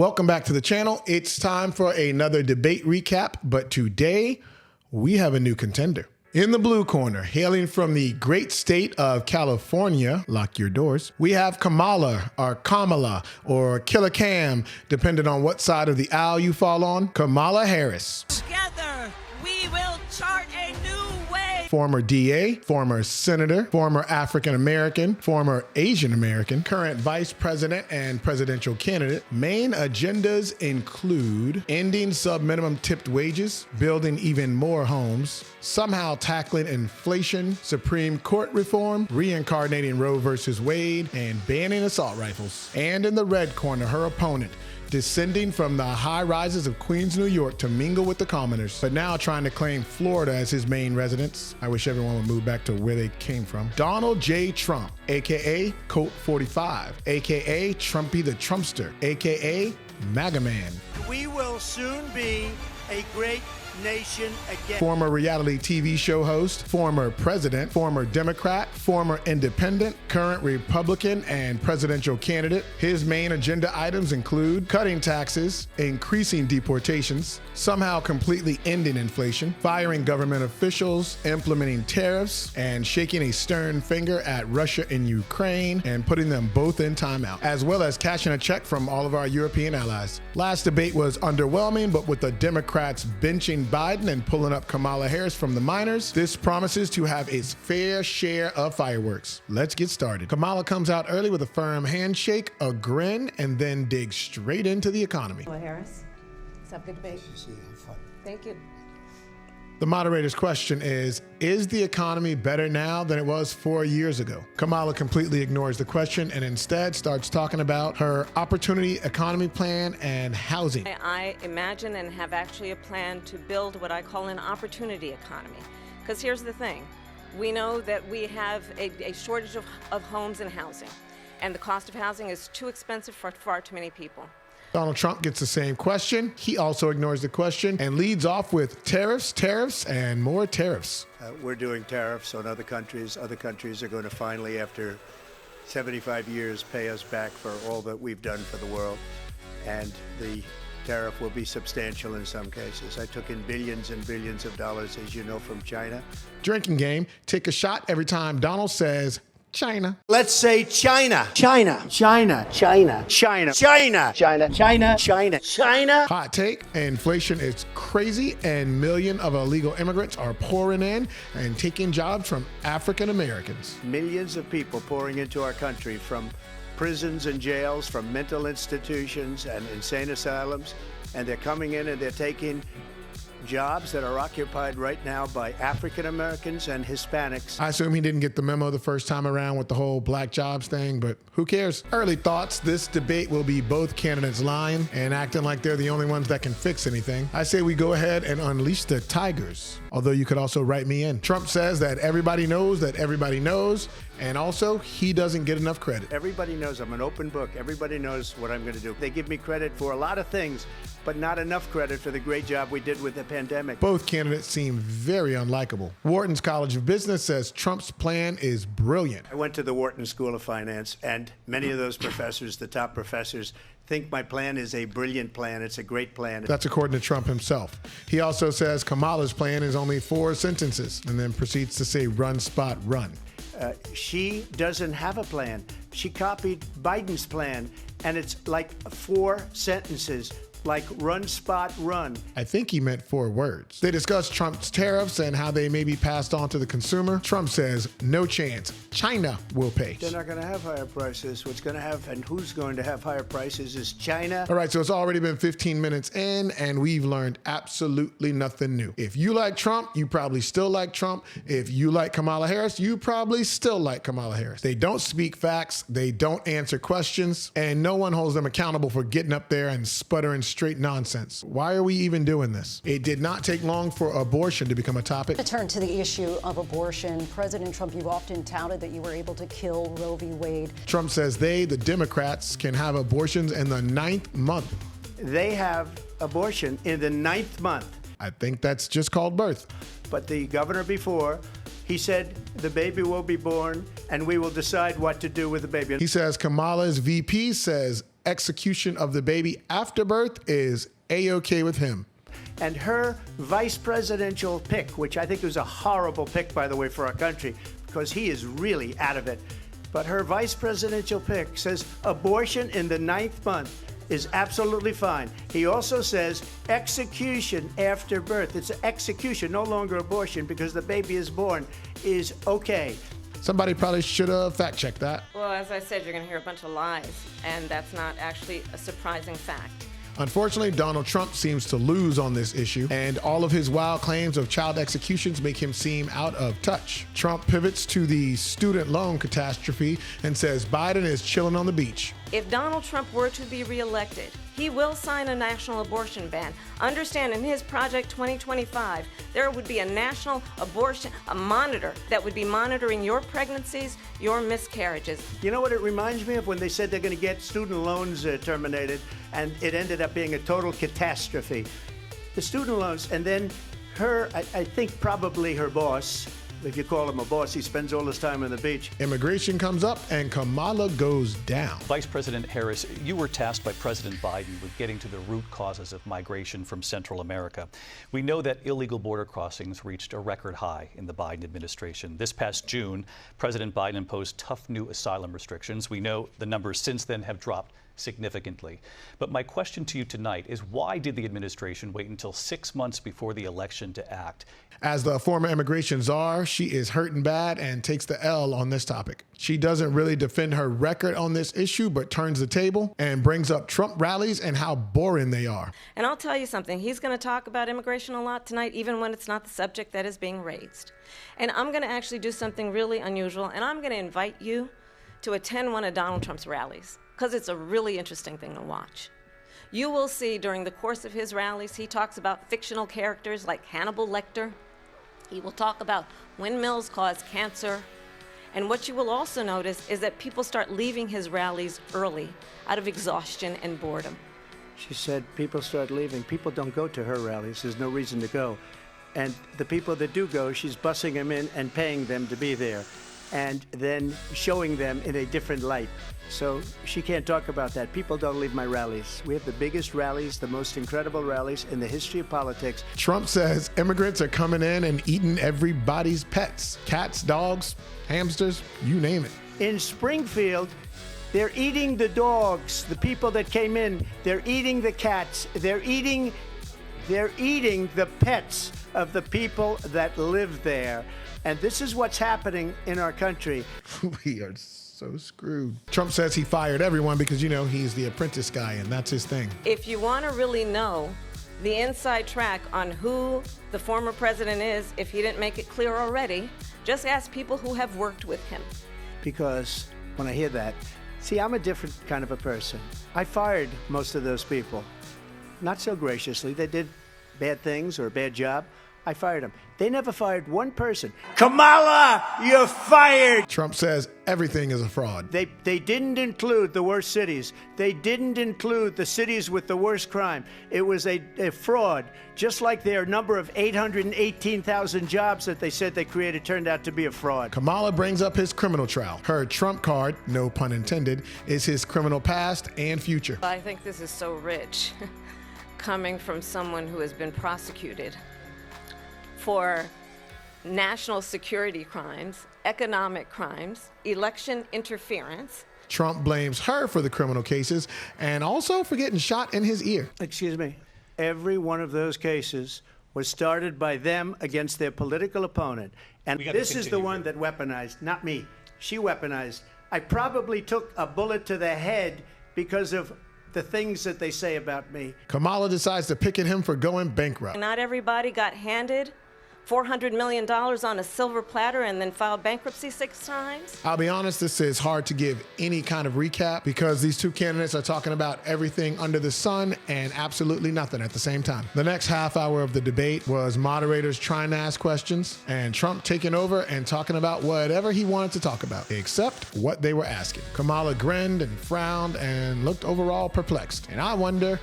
Welcome back to the channel. It's time for another debate recap, but today we have a new contender. In the blue corner, hailing from the great state of California, lock your doors, we have Kamala, or Killer Cam, depending on what side of the aisle you fall on, Kamala Harris. Together, we will chart a new way. Former DA, former senator, former African American, former Asian American, current vice president and presidential candidate. Main agendas include ending sub-minimum tipped wages, building even more homes, somehow tackling inflation, Supreme Court reform, reincarnating Roe versus Wade, and banning assault rifles. And in the red corner, her opponent, descending from the high rises of Queens, New York to mingle with the commoners, but now trying to claim Florida as his main residence. I wish everyone would move back to where they came from. Donald J. Trump, aka Colt 45, aka Trumpy the Trumpster, aka MAGA Man. We will soon be a great nation again. Former reality TV show host, former president, former Democrat, former independent, current Republican, and presidential candidate. His main agenda items include cutting taxes, increasing deportations, somehow completely ending inflation, firing government officials, implementing tariffs, and shaking a stern finger at Russia and Ukraine and putting them both in timeout, as well as cashing a check from all of our European allies. Last debate was underwhelming, but with the Democrats benching Biden and pulling up Kamala Harris from the minors, this promises to have its fair share of fireworks. Let's get started. Kamala comes out early with a firm handshake, a grin, and then digs straight into the economy. Kamala Harris, let's have a good debate. Thank you. The moderator's question is the economy better now than it was 4 years ago? Kamala completely ignores the question and instead starts talking about her opportunity economy plan and housing. I imagine and have actually a plan to build what I call an opportunity economy. Because here's the thing. We know that we have a shortage of homes and housing. And the cost of housing is too expensive for far too many people. Donald Trump gets the same question. He also ignores the question and leads off with tariffs, and more tariffs. We're doing tariffs on other countries. Other countries are going to finally, after 75 years, pay us back for all that we've done for the world. And the tariff will be substantial in some cases. I took in billions and billions of dollars, as you know, from China. Drinking game. Take a shot every time Donald says China. Let's say China. China. China. China. China. China. China. China. China. China. Hot take. Inflation is crazy and millions of illegal immigrants are pouring in and taking jobs from African Americans. Millions of people pouring into our country from prisons and jails, from mental institutions and insane asylums, and they're coming in and they're taking jobs that are occupied right now by African Americans and Hispanics. I assume he didn't get the memo the first time around with the whole black jobs thing, but who cares? Early thoughts. This debate will be both candidates lying and acting like they're the only ones that can fix anything. I say we go ahead and unleash the tigers, although you could also write me in. Trump says that everybody knows, and also he doesn't get enough credit. Everybody knows I'm an open book. Everybody knows what I'm going to do. They give me credit for a lot of things, but not enough credit for the great job we did with the pandemic. Both candidates seem very unlikable. Wharton's College of Business says Trump's plan is brilliant. I went to the Wharton School of Finance, and many of those professors, the top professors, think my plan is a brilliant plan. It's a great plan. That's according to Trump himself. He also says Kamala's plan is only 4 sentences and then proceeds to say run, spot, run. She doesn't have a plan. She copied Biden's plan, and it's like 4 sentences. Like run, spot, run. I think he meant 4 words. They discuss Trump's tariffs and how they may be passed on to the consumer. Trump says, no chance. China will pay. They're not going to have higher prices. What's going to have and who's going to have higher prices is China. All right, so it's already been 15 minutes in and we've learned absolutely nothing new. If you like Trump, you probably still like Trump. If you like Kamala Harris, you probably still like Kamala Harris. They don't speak facts, they don't answer questions, and no one holds them accountable for getting up there and sputtering straight nonsense. Why are we even doing this? It did not take long for abortion to become a topic. To turn to the issue of abortion, President Trump, you've often touted that you were able to kill Roe v. Wade. Trump says they, the Democrats, can have abortions in the 9th month. They have abortion in the 9th month. I think that's just called birth. But the governor before, he said the baby will be born and we will decide what to do with the baby. He says Kamala's VP says execution of the baby after birth is A-OK with him. And her vice presidential pick, which I think was a horrible pick, by the way, for our country, because he is really out of it. But her vice presidential pick says abortion in the 9th month is absolutely fine. He also says execution after birth. It's execution, no longer abortion, because the baby is born, is okay. Somebody probably should have fact-checked that. Well, as I said, you're going to hear a bunch of lies, and that's not actually a surprising fact. Unfortunately, Donald Trump seems to lose on this issue, and all of his wild claims of child executions make him seem out of touch. Trump pivots to the student loan catastrophe and says Biden is chilling on the beach. If Donald Trump were to be reelected, he will sign a national abortion ban. Understand, in his Project 2025, there would be a national abortion, a monitor that would be monitoring your pregnancies, your miscarriages. You know what it reminds me of? When they said they're going to get student loans terminated, and it ended up being a total catastrophe. The student loans, and then I think probably her boss, if you call him a boss, he spends all his time on the beach. Immigration comes up and Kamala goes down. Vice President Harris, you were tasked by President Biden with getting to the root causes of migration from Central America. We know that illegal border crossings reached a record high in the Biden administration. This past June, President Biden imposed tough new asylum restrictions. We know the numbers since then have dropped significantly. But my question to you tonight is, why did the administration wait until 6 months before the election to act? As the former immigration czar, she is hurting bad and takes the L on this topic. She doesn't really defend her record on this issue, but turns the table and brings up Trump rallies and how boring they are. And I'll tell you something, he's going to talk about immigration a lot tonight, even when it's not the subject that is being raised. And I'm going to actually do something really unusual, and I'm going to invite you to attend one of Donald Trump's rallies, because it's a really interesting thing to watch. You will see during the course of his rallies, he talks about fictional characters like Hannibal Lecter. He will talk about windmills cause cancer. And what you will also notice is that people start leaving his rallies early out of exhaustion and boredom. She said people start leaving. People don't go to her rallies. There's no reason to go. And the people that do go, she's bussing them in and paying them to be there, and then showing them in a different light. So she can't talk about that. People don't leave my rallies. We have the biggest rallies, the most incredible rallies in the history of politics. Trump says immigrants are coming in and eating everybody's pets. Cats, dogs, hamsters, you name it. In Springfield, they're eating the dogs, the people that came in. They're eating the cats. They're eating the pets of the people that live there. And this is what's happening in our country. We are so screwed. Trump says he fired everyone because, he's the apprentice guy and that's his thing. If you want to really know the inside track on who the former president is, if he didn't make it clear already, just ask people who have worked with him. Because when I hear that, see, I'm a different kind of a person. I fired most of those people. Not so graciously. They did bad things or a bad job. I fired them. They never fired one person. Kamala, you're fired! Trump says everything is a fraud. They didn't include the worst cities. They didn't include the cities with the worst crime. It was a fraud. Just like their number of 818,000 jobs that they said they created turned out to be a fraud. Kamala brings up his criminal trial. Her Trump card, no pun intended, is his criminal past and future. I think this is so rich, coming from someone who has been prosecuted for national security crimes, economic crimes, election interference. Trump blames her for the criminal cases and also for getting shot in his ear. Excuse me. Every one of those cases was started by them against their political opponent. And this is the one that weaponized, not me. She weaponized. I probably took a bullet to the head because of the things that they say about me. Kamala decides to picket him for going bankrupt. Not everybody got handed $400 million on a silver platter and then filed bankruptcy 6 times? I'll be honest, this is hard to give any kind of recap because these two candidates are talking about everything under the sun and absolutely nothing at the same time. The next half hour of the debate was moderators trying to ask questions and Trump taking over and talking about whatever he wanted to talk about, except what they were asking. Kamala grinned and frowned and looked overall perplexed. And I wonder,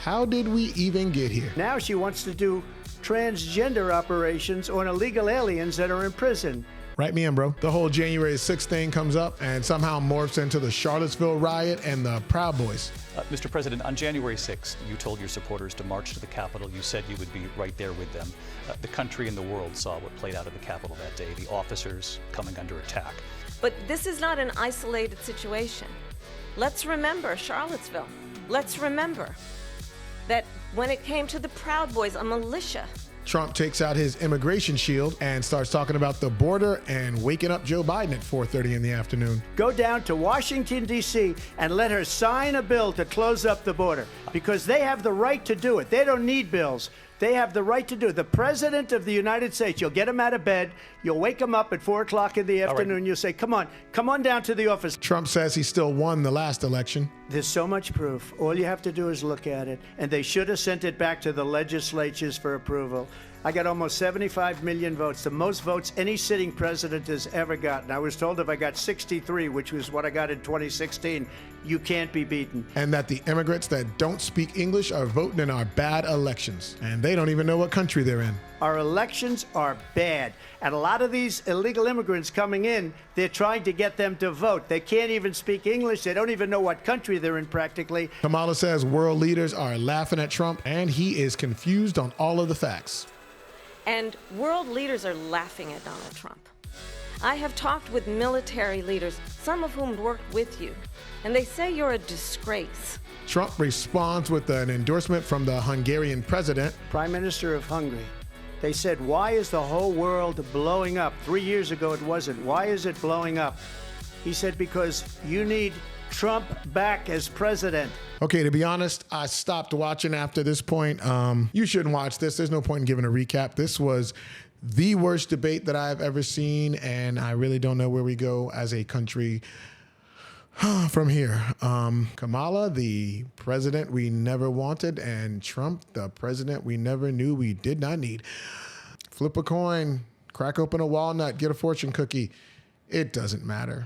how did we even get here? Now she wants to do transgender operations on illegal aliens that are in prison. Write me in, bro. The whole January 6th thing comes up and somehow morphs into the Charlottesville riot and the Proud Boys. Mr. President, on January 6th, you told your supporters to march to the Capitol. You said you would be right there with them. The country and the world saw what played out at the Capitol that day, the officers coming under attack. But this is not an isolated situation. Let's remember Charlottesville. Let's remember that when it came to the Proud Boys, a militia. Trump takes out his immigration shield and starts talking about the border and waking up Joe Biden at 4:30 in the afternoon. Go down to Washington, D.C., and let her sign a bill to close up the border because they have the right to do it. They don't need bills. They have the right to do it. The President of the United States, you'll get him out of bed, you'll wake him up at 4 o'clock in the afternoon, you'll say, come on down to the office. Trump says he still won the last election. There's so much proof. All you have to do is look at it. And they should have sent it back to the legislatures for approval. I got almost 75 million votes, the most votes any sitting president has ever gotten. I was told if I got 63, which was what I got in 2016, you can't be beaten. And that the immigrants that don't speak English are voting in our bad elections. And they don't even know what country they're in. Our elections are bad. And a lot of these illegal immigrants coming in, they're trying to get them to vote. They can't even speak English. They don't even know what country they're in practically. Kamala says world leaders are laughing at Trump and he is confused on all of the facts. And world leaders are laughing at Donald Trump. I have talked with military leaders, some of whom worked with you, and they say you're a disgrace. Trump responds with an endorsement from the Hungarian president. Prime Minister of Hungary. They said, why is the whole world blowing up? 3 years ago it wasn't. Why is it blowing up? He said, because you need Trump back as president. Okay, to be honest, I stopped watching after this point. You shouldn't watch this. There's no point in giving a recap. This was the worst debate that I've ever seen, and I really don't know where we go as a country from here. Kamala, the president we never wanted, and Trump, the president we never knew we did not need. Flip a coin, crack open a walnut, get a fortune cookie. It doesn't matter.